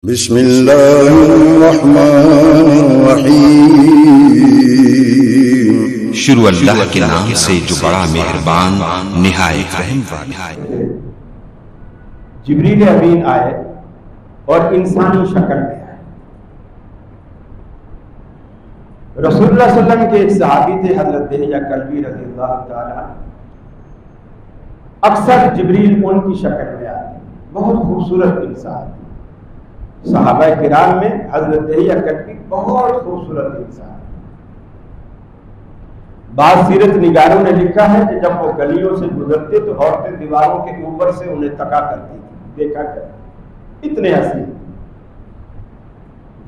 بسم اللہ الرحمن الرحیم۔ شروع اللہ کے نام سے جو بڑا مہربان نہایت رحم والا۔ جبریل امین آئے اور انسانی شکل میں آئے۔ رسول اللہ صلی اللہ علیہ وسلم کے ایک صحابی تھے حضرت دہیہ کلبی رضی اللہ تعالی عنہ، اکثر جبریل ان کی شکل میں آتے، بہت خوبصورت انسان، صحابہ کرام میں حضرت دہیہ کلبی بہت خوبصورت انسان۔ بعض سیرت نگاروں نے لکھا ہے کہ جب وہ گلیوں سے گزرتے تو عورتیں دیواروں کے اوپر سے انہیں تکا کرتی تھی، دیکھا کرتی، اتنے حسین،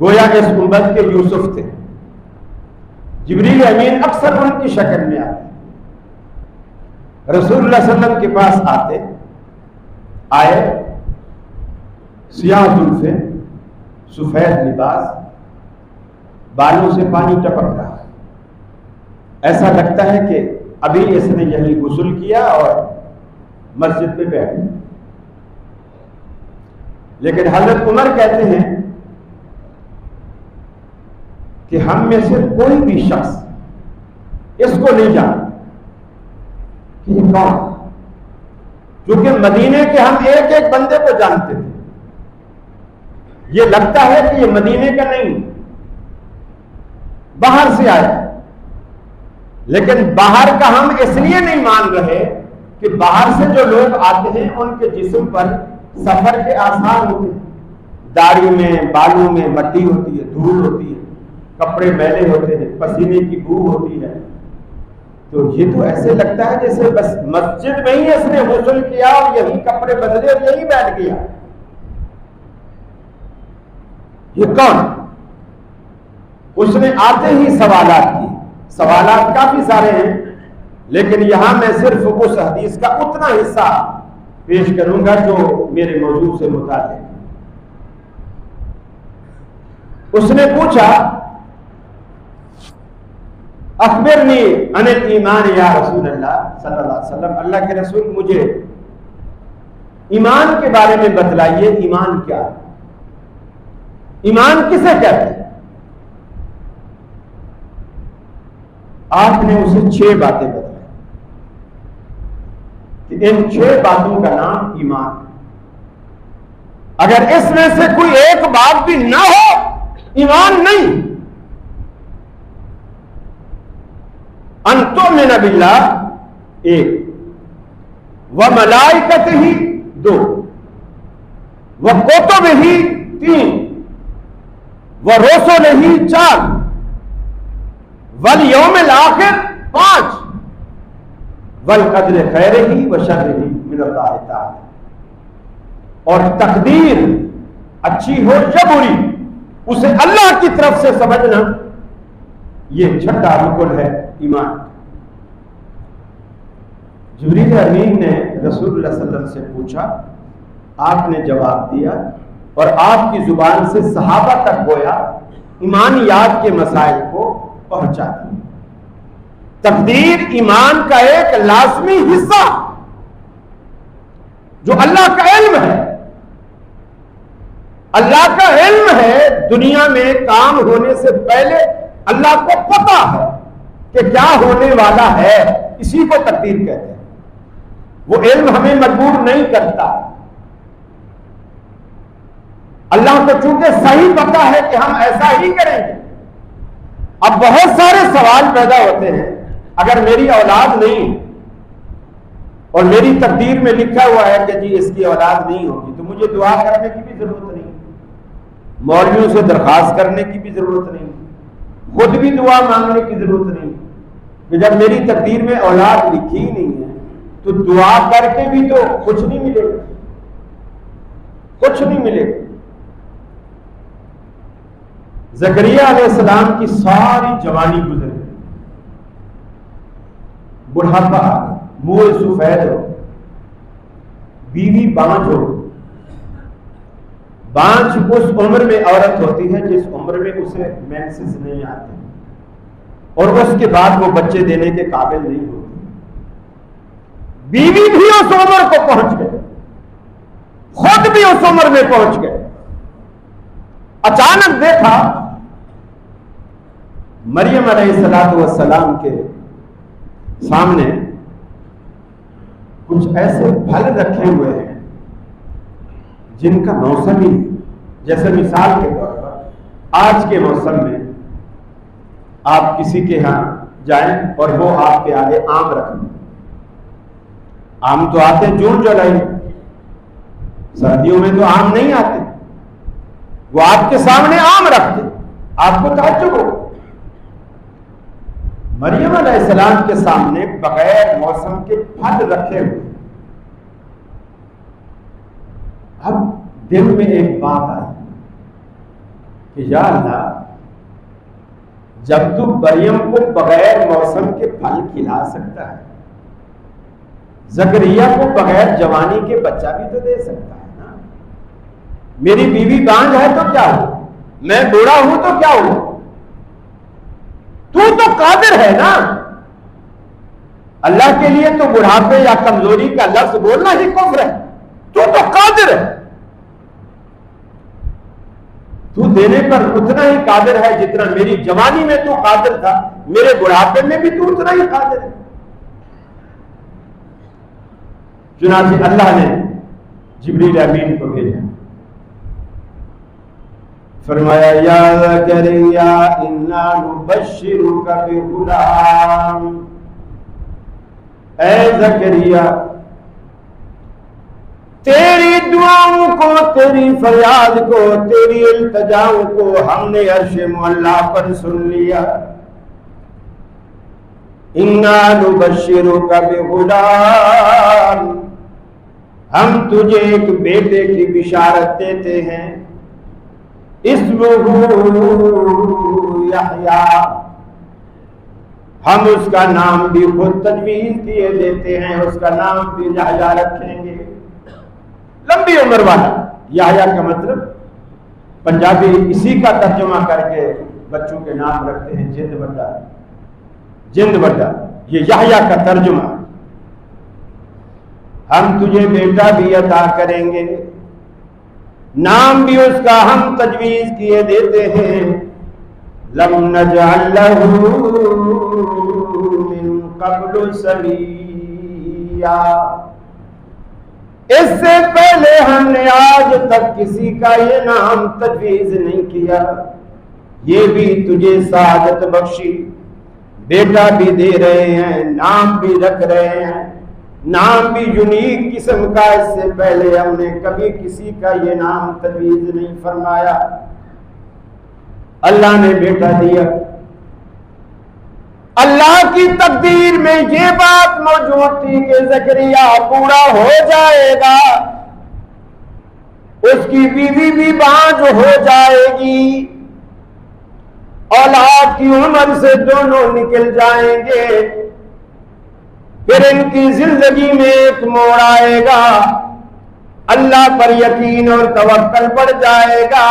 گویا اس امت کے یوسف تھے۔ جبریل امین اکثر ان کی شکل میں آتے، رسول اللہ صلی اللہ علیہ وسلم کے پاس آئے، سیاہ زلفیں، سفید لباس، بالوں سے پانی ٹپک رہا ہے، ایسا لگتا ہے کہ ابھی اس نے یہیں غسل کیا اور مسجد میں بیٹھ گیا۔ لیکن حضرت عمر کہتے ہیں کہ ہم میں سے کوئی بھی شخص اس کو نہیں جانتا کہ یہ کون، کیونکہ مدینے کے ہم ایک ایک بندے کو جانتے تھے، یہ لگتا ہے کہ یہ مدینے کا نہیں، باہر سے آیا، لیکن باہر کا ہم اس لیے نہیں مان رہے کہ باہر سے جو لوگ آتے ہیں ان کے جسم پر سفر کے آثار ہوتے ہیں، داڑھی میں بالوں میں مٹی ہوتی ہے، دھول ہوتی ہے، کپڑے میلے ہوتے ہیں، پسینے کی بو ہوتی ہے، تو یہ تو ایسے لگتا ہے جیسے بس مسجد میں ہی اس نے غسل کیا اور یہی کپڑے بدلے اور یہی بیٹھ گیا، یہ کون؟ اس نے آتے ہی سوالات کیے، سوالات کافی سارے ہیں، لیکن یہاں میں صرف اس حدیث کا اتنا حصہ پیش کروں گا جو میرے موضوع سے متعلق۔ اس نے پوچھا اخبرنی عن الایمان یا رسول اللہ صلی اللہ علیہ وسلم، اللہ کے رسول مجھے ایمان کے بارے میں بتلائیے، ایمان کیا ہے، ایمان کسے کہتے ہیں؟ آپ نے اسے 6 باتیں بتائی کہ ان 6 باتوں کا نام ایمان ہے، اگر اس میں سے کوئی ایک بات بھی نہ ہو ایمان نہیں۔ ان تؤمن باللہ 1، وملائکتہ 2، وکتبہ 3، ورسلہ 4، والیوم الآخر 5، والقدر خیرہ وشرہ من اللہ تعالی، اور تقدیر اچھی ہو یا بری اسے اللہ کی طرف سے سمجھنا، یہ 6واں رکن ہے ایمان۔ جبریل امین نے رسول اللہ صلی اللہ علیہ وسلم سے پوچھا، آپ نے جواب دیا اور آپ کی زبان سے صحابہ تک گویا ایمانیات کے مسائل کو پہنچا دیا۔ تقدیر ایمان کا ایک لازمی حصہ جو اللہ کا علم ہے، اللہ کا علم ہے، دنیا میں کام ہونے سے پہلے اللہ کو پتا ہے کہ کیا ہونے والا ہے، اسی کو تقدیر کہتے ہیں۔ وہ علم ہمیں مجبور نہیں کرتا، اللہ کو چونکہ صحیح پتا ہے کہ ہم ایسا ہی کریں گے۔ اب بہت سارے سوال پیدا ہوتے ہیں، اگر میری اولاد نہیں اور میری تقدیر میں لکھا ہوا ہے کہ جی اس کی اولاد نہیں ہوگی تو مجھے دعا کرنے کی بھی ضرورت نہیں، مولویوں سے درخواست کرنے کی بھی ضرورت نہیں، خود بھی دعا مانگنے کی ضرورت نہیں، کہ جب میری تقدیر میں اولاد لکھی ہی نہیں ہے تو دعا کر کے بھی تو کچھ نہیں ملے گا، کچھ نہیں ملے گا۔ زکریا علیہ السلام کی ساری جوانی گزر گئی، بڑھاپا آ گیا، منہ سفید ہو، بیوی بانجھ ہو۔ بانجھ اس عمر میں عورت ہوتی ہے جس عمر میں اسے مینسز نہیں آتے اور اس کے بعد وہ بچے دینے کے قابل نہیں ہوتی۔ بیوی بھی اس عمر کو پہنچ گئے، خود بھی اس عمر میں پہنچ گئے، اچانک دیکھا مریم علیہ السلام کے سامنے کچھ ایسے پھل رکھے ہوئے ہیں جن کا موسم ہی، جیسے مثال کے طور پر آج کے موسم میں آپ کسی کے ہاں جائیں اور وہ آپ کے آگے آم رکھیں. آم تو آتے جون جولائی میں، سردیوں میں تو آم نہیں آتے. وہ آپ کے سامنے آم رکھتے، آپ کو تعجب ہو. مریم علیہ السلام کے سامنے بغیر موسم کے پھل رکھے ہوئے. اب دل میں ایک بات آئی کہ یا اللہ، جب تو مریم کو بغیر موسم کے پھل کھلا سکتا ہے، زکریا کو بغیر جوانی کے بچہ بھی تو دے سکتا ہے نا. میری بیوی بانجھ ہے تو کیا ہو، میں بوڑھا ہوں تو کیا ہو، تو قادر ہے نا. اللہ کے لیے تو بڑھاپے یا کمزوری کا لفظ بولنا ہی کفر ہے. تو قادر ہے. تو دینے پر اتنا ہی قادر ہے جتنا میری جوانی میں تو قادر تھا، میرے بڑھاپے میں بھی تو اتنا ہی قادر ہے. چنانچہ اللہ نے جبریل امین کو بھیجا، فرمایا یا زکریا انا نبشرک بغلام. اے زکریا، تیری دعاؤں کو، تیری فریاد کو، تیری التجاؤں کو ہم نے عرش معلا پر سن لیا. انا نبشرک بغلام، ہم تجھے ایک بیٹے کی بشارت دیتے ہیں. اسمہ یحییٰ، ہم اس کا نام بھی خود تجویز کیے دیتے ہیں، اس کا نام بھی یحییٰ رکھیں گے. لمبی عمر والا. یحییٰ کا مطلب پنجابی اسی کا ترجمہ کر کے بچوں کے نام رکھتے ہیں، جند بڑا، جند بڑا، یہ یحییٰ کا ترجمہ. ہم تجھے بیٹا بھی عطا کریں گے، نام بھی اس کا ہم تجویز کیے دیتے ہیں. لم نجعل له من قبل سمیا، اس سے پہلے ہم نے آج تک کسی کا یہ نام تجویز نہیں کیا. یہ بھی تجھے سعادت بخشی، بیٹا بھی دے رہے ہیں، نام بھی رکھ رہے ہیں، نام بھی یونیک قسم کا. اس سے پہلے ہم نے کبھی کسی کا یہ نام تجویز نہیں فرمایا. اللہ نے بیٹا دیا. اللہ کی تقدیر میں یہ بات موجود تھی کہ زکریا بوڑھا ہو جائے گا، اس کی بیوی بھی بانجھ ہو جائے گی، اولاد کی عمر سے دونوں نکل جائیں گے. پھر ان کی زندگی میں ایک موڑ آئے گا، اللہ پر یقین اور توکل بڑھ جائے گا.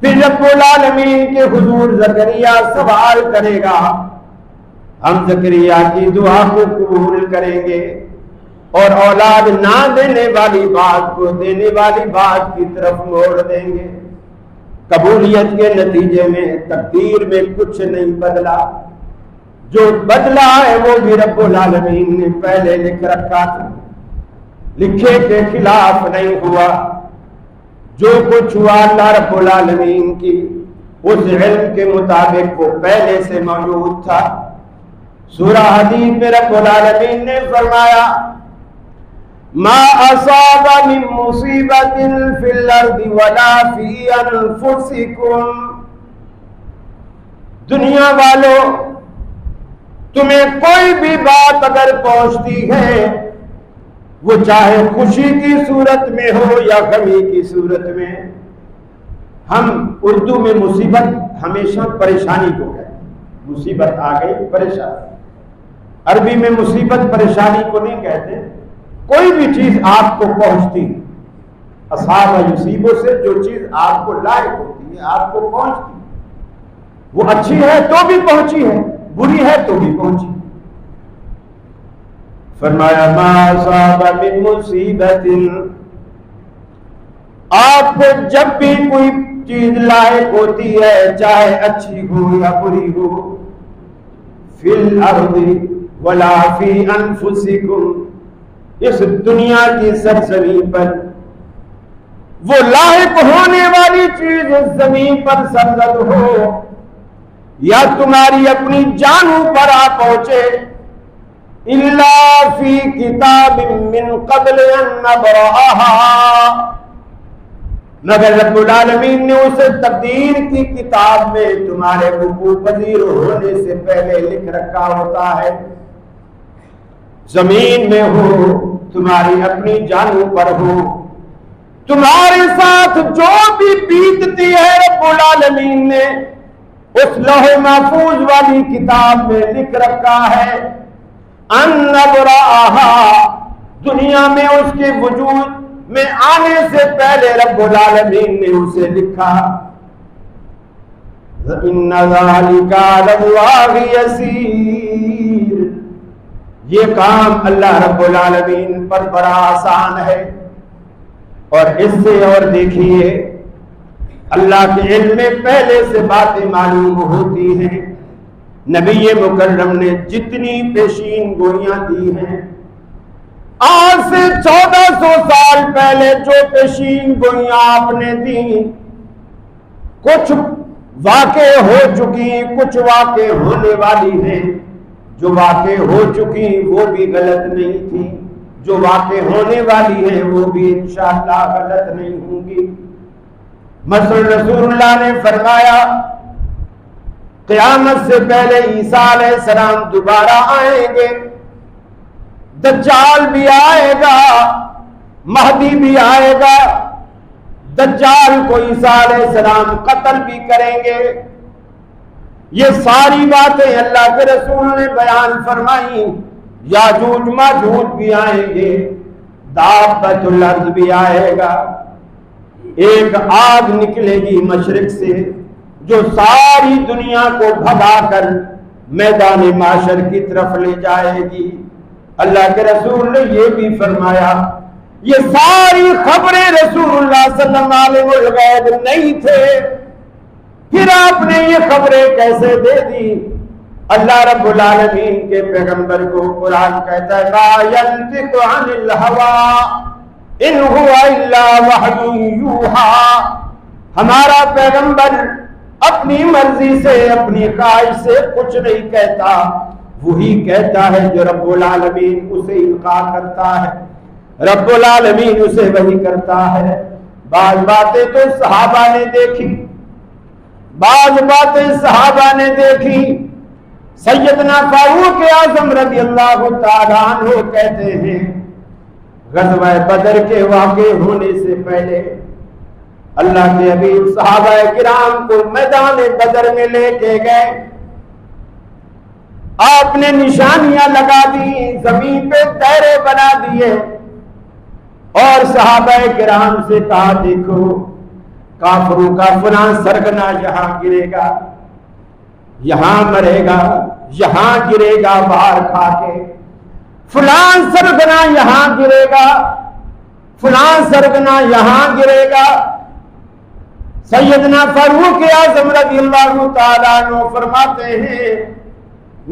پھر رب العالمین کے حضور زکریا سوال کرے گا، ہم زکریا کی دعا کو قبول کریں گے اور اولاد نہ دینے والی بات کو دینے والی بات کی طرف موڑ دیں گے. قبولیت کے نتیجے میں تقدیر میں کچھ نہیں بدلا. جو بدلا ہے وہ بھی رب العالمین نے پہلے لکھ رکھا تھا، لکھے کے خلاف نہیں ہوا. جو کچھ ہوا اللہ رب العالمین کی اس علم کے مطابق وہ پہلے سے موجود تھا. سورہ حدید میں رب العالمین نے فرمایا ما اصاب من مصیبت فی الارض ولا فی انفسکم. دنیا والوں، تمہیں کوئی بھی بات اگر پہنچتی ہے، وہ چاہے خوشی کی صورت میں ہو یا غمی کی صورت میں. ہم اردو میں مصیبت ہمیشہ پریشانی کو کہتے ہیں. مصیبت آ گئی، پریشانی. عربی میں مصیبت پریشانی کو نہیں کہتے. کوئی بھی چیز آپ کو پہنچتی، اصحاب یصیبوں سے جو چیز آپ کو لاحق ہوتی ہے، آپ کو پہنچتی، وہ اچھی ہے تو بھی پہنچی ہے، بری ہے تو بھی پہنچی. فرمایا ما اصاب من مصیبت، آپ کو جب بھی کوئی چیز لائق ہوتی ہے چاہے اچھی ہو یا بری ہو. فی الارض ولا فی انفسکم، اس دنیا کی سرزمین پر وہ لاحق ہونے والی چیز اس زمین پر سرزد ہو یا تمہاری اپنی جانوں پر آ پہنچے، الا فی کتاب من قبل ان نبرأها، مگر رب العالمین نے اسے تقدیر کی کتاب میں تمہارے وقوع پذیر ہونے سے پہلے لکھ رکھا ہوتا ہے. زمین میں ہو، تمہاری اپنی جانوں پر ہو، تمہارے ساتھ جو بھی بیتتی ہے رب العالمین نے اس لوح محفوظ والی کتاب میں لکھ رکھا ہے. ان نبرأها، دنیا میں اس کے وجود میں آنے سے پہلے رب العالمین نے اسے لکھا. ان ذلک علی اللہ یسیر، یہ کام اللہ رب العالمین پر بڑا آسان ہے. اور اس سے اور دیکھیے اللہ کے علم میں پہلے سے باتیں معلوم ہوتی ہیں. نبی مکرم نے جتنی پیشین گوئیاں دی ہیں، آج سے 1400 سال پہلے جو پیشین گوئیاں آپ نے دی، کچھ واقع ہو چکی، کچھ واقع ہونے والی ہیں. جو واقع ہو چکی وہ بھی غلط نہیں تھی، جو واقع ہونے والی ہیں وہ بھی انشاءاللہ غلط نہیں ہوں گی. مثلا رسول اللہ نے فرمایا قیامت سے پہلے عیسیٰ علیہ السلام دوبارہ آئیں گے، دجال بھی آئے گا، مہدی بھی آئے گا. دجال کو عیسیٰ علیہ السلام قتل بھی کریں گے. یہ ساری باتیں اللہ کے رسول نے بیان فرمائی. یاجوج ماجوج بھی آئیں گے، دابۃ الارض بھی آئے گا. ایک آگ نکلے گی مشرق سے جو ساری دنیا کو بھگا کر میدان معاشر کی طرف لے جائے گی. اللہ کے رسول نے یہ بھی فرمایا یہ ساری خبریں رسول اللہ صلی اللہ علیہ وسلم نہیں تھے، پھر آپ نے یہ خبریں کیسے دے دی؟ اللہ رب العالمین کے پیغمبر کو قرآن کہتا ہے ما ينطق عن الهوى ان هو الا وحی یوحی، ہمارا پیغمبر اپنی مرضی سے اپنی خواہش سے کچھ نہیں کہتا، وہی کہتا ہے جو رب العالمین اسے القاء کرتا ہے، رب العالمین اسے وحی کرتا ہے. بعض باتیں تو صحابہ نے دیکھی، بعض باتیں صحابہ نے دیکھی. سیدنا فاروق اعظم رضی اللہ تعالیٰ عنہ کہتے ہیں غزوہ بدر کے واقع ہونے سے پہلے اللہ کے حبیب صحابہ کرام کو میدان بدر میں لے کے گئے. آپ نے نشانیاں لگا دی، زمین پہ دائرے بنا دیے اور صحابہ کرام سے کہا دیکھو کافروں کا فلاں سرگنا یہاں گرے گا، یہاں مرے گا، یہاں گرے گا باہر کھا کے، فلاں سرگنا یہاں گرے گا، فلاں سرگنا یہاں گرے گا. سیدنا فاروق اعظم رضی اللہ تعالیٰ عنہ فرماتے ہیں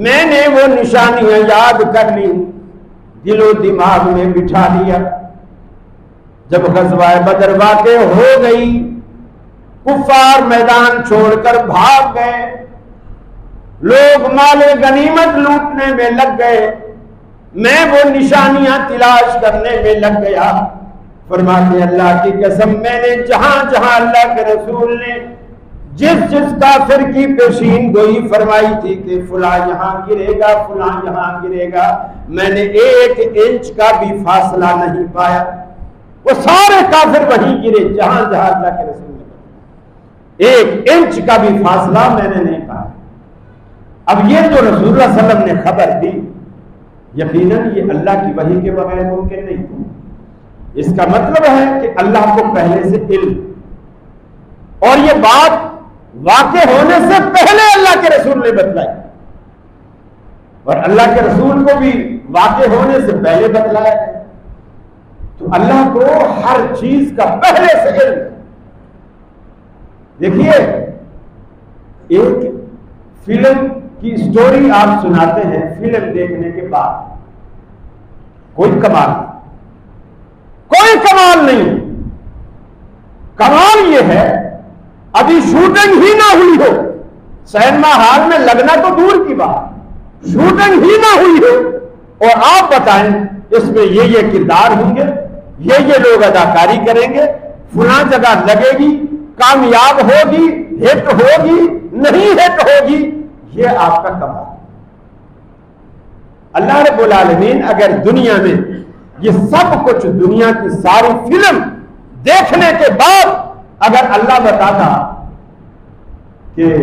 میں نے وہ نشانیاں یاد کر لی، دل و دماغ میں بٹھا لیا. جب غزوہ بدر واقع ہو گئی، کفار میدان چھوڑ کر بھاگ گئے، لوگ مال غنیمت لوٹنے میں لگ گئے، میں وہ نشانیاں تلاش کرنے میں لگ گیا. فرماتے اللہ کی قسم میں نے جہاں جہاں اللہ کے رسول نے جس جس کافر کی پیشین گوئی فرمائی تھی کہ فلاں یہاں گرے گا، فلاں یہاں گرے گا، میں نے 1 انچ کا بھی فاصلہ نہیں پایا. وہ سارے کافر وہیں گرے جہاں جہاں اللہ کے رسول نے 1 انچ کا بھی فاصلہ میں نے نہیں پایا. اب یہ جو رسول اللہ صلی اللہ علیہ وسلم نے خبر دی، یقیناً یہ اللہ کی وحی کے بغیر ممکن نہیں تھی. اس کا مطلب ہے کہ اللہ کو پہلے سے علم، اور یہ بات واقع ہونے سے پہلے اللہ کے رسول نے بتلائی، اور اللہ کے رسول کو بھی واقع ہونے سے پہلے بتلایا. تو اللہ کو ہر چیز کا پہلے سے علم. دیکھیے ایک فلم کی سٹوری آپ سناتے ہیں فلم دیکھنے کے بعد، کوئی کمال نہیں، کمال یہ ہے ابھی شوٹنگ ہی نہ ہوئی ہو، سینما ہال میں لگنا تو دور کی بات، شوٹنگ ہی نہ ہوئی ہو، اور آپ بتائیں اس میں یہ کردار ہوں گے، یہ لوگ اداکاری کریں گے، فلاں جگہ لگے گی، کامیاب ہوگی، ہٹ ہوگی، نہیں ہٹ ہوگی، یہ آپ کا کمال۔ اللہ رب العالمین اگر دنیا میں یہ سب کچھ، دنیا کی ساری فلم دیکھنے کے بعد اگر اللہ بتاتا کہ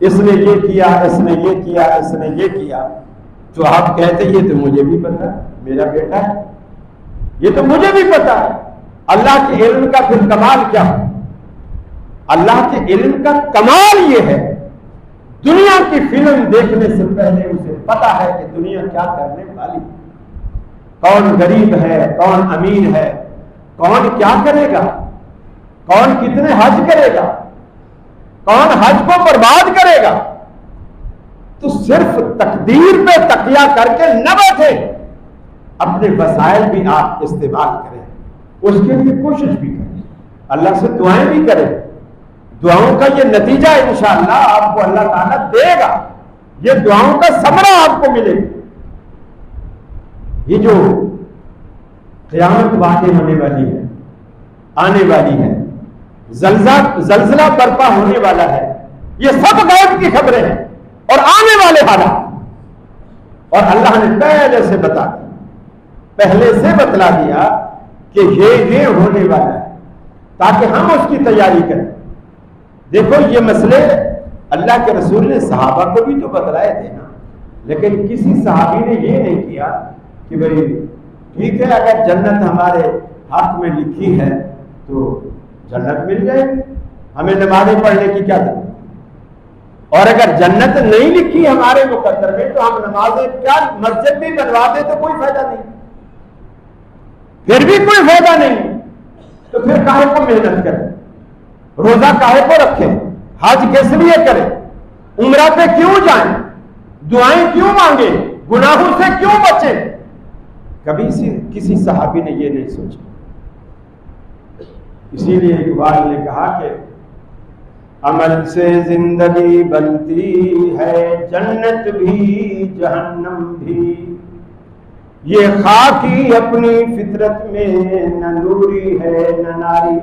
اس نے یہ کیا، اس نے یہ کیا، اس نے یہ کیا، تو آپ کہتے یہ تو مجھے بھی پتا ہے، میرا بیٹا ہے، یہ تو مجھے بھی پتا ہے۔ اللہ کے علم کا پھر کمال کیا ہے؟ اللہ کے علم کا کمال یہ ہے دنیا کی فلم دیکھنے سے پہلے اسے پتا ہے کہ دنیا کیا کرنے والی، کون غریب ہے، کون امیر ہے، کون کیا کرے گا، کون کتنے حج کرے گا، کون حج کو برباد کرے گا۔ تو صرف تقدیر پہ تکیہ کر کے نہ بیٹھے، اپنے وسائل بھی آپ استعمال کریں، اس کے لیے کوشش بھی کریں، اللہ سے دعائیں بھی کریں، دعاؤں کا یہ نتیجہ انشاءاللہ آپ کو اللہ تعالیٰ دے گا، یہ دعاؤں کا ثمرہ آپ کو ملے گا۔ یہ جو قیامت واقع ہونے والی ہے، آنے والی ہے، زلزلہ برپا ہونے والا ہے، یہ سب غیب کی خبریں ہیں اور آنے والے حالات، اور اللہ نے پہلے سے بتا دیا، پہلے سے بتلا دیا کہ یہ ہونے والا ہے تاکہ ہم اس کی تیاری کریں۔ دیکھو یہ مسئلے اللہ کے رسول نے صحابہ کو بھی تو بتلائے تھے نا، لیکن کسی صحابی نے یہ نہیں کیا کہ بھئی ٹھیک ہے اگر جنت ہمارے حق میں لکھی ہے تو جنت مل جائے گی، ہمیں نمازیں پڑھنے کی کیا ضرورت، اور اگر جنت نہیں لکھی ہمارے مقدر میں تو ہم نمازیں کیا مسجد بھی بنوا دیں تو کوئی فائدہ نہیں، پھر بھی کوئی فائدہ نہیں، تو پھر کاہے کو محنت کریں، روزہ کاہے کو رکھیں، حج کس لیے کریں، عمرہ پہ کیوں جائیں، دعائیں کیوں مانگیں، گناہوں سے کیوں بچیں؟ کبھی کسی صحابی نے یہ نہیں سوچا۔ اسی لیے اقبال نے کہا کہ عمل سے زندگی بنتی ہے جنت بھی جہنم بھی، یہ خاکی اپنی فطرت میں نہ نوری ہے نہ ناری،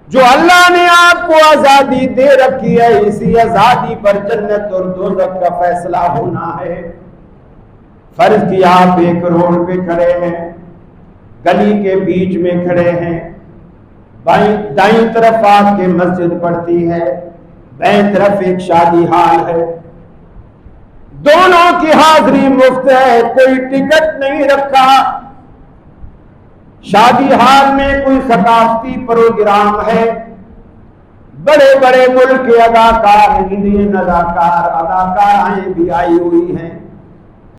جو اللہ نے آپ کو آزادی دے رکھی ہے اسی آزادی پر جنت اور دوزخ کا فیصلہ ہونا ہے۔ فرض کیا آپ ایک روڈ پہ کھڑے ہیں، گلی کے بیچ میں کھڑے ہیں، دائیں طرف آپ کے مسجد پڑتی ہے، بائیں طرف ایک شادی ہال ہے، دونوں کی حاضری مفت ہے، کوئی ٹکٹ نہیں رکھا، شادی ہال میں کوئی ثقافتی پروگرام ہے، بڑے بڑے ملک کے اداکار، انڈین اداکار، اداکارائیں بھی آئی ہوئی ہیں،